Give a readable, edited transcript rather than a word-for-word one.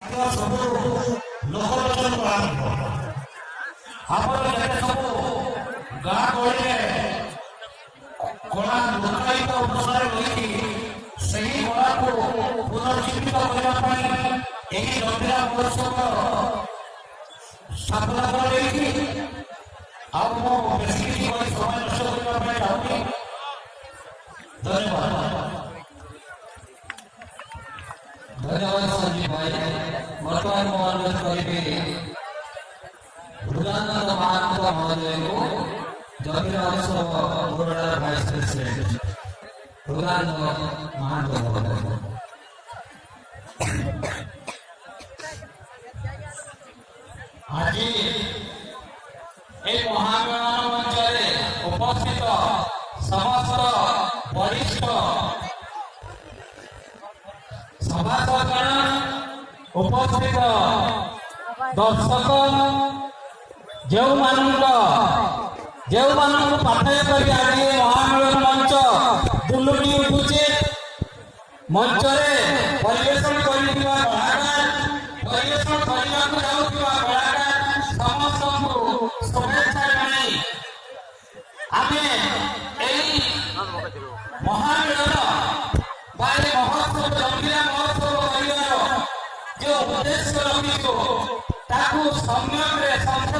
सब लोकलोचन आप सब गाँ गहली कला लोकायित अनुसार रही कला को पुनर्जीवित करने जटिला महोत्सव स्थापना कर समय नष्ट करने चाहूँगी। धन्यवाद धन्यवाद संजीव भाई। वर्तमान में अनुरोध करेंगे भुजानंद महात्मा महोदय को जटिला उत्सव बोर्ड वाइस प्रेसिडेंट भुजानंद महात्मा महोदय। आज एक महामेलन मंच उपस्थित समस्त वरिष्ठ सभासदगण उपस्थित दर्शक जो पाठय कर आज महामेलन मंच दुलुटी उठुचे मंच परिवेशन समस्त शुभेच्छा जनाई आम महामेलन महोत्सव जटिला महोत्सव कर जो उद्देश्य रखी संक्षेप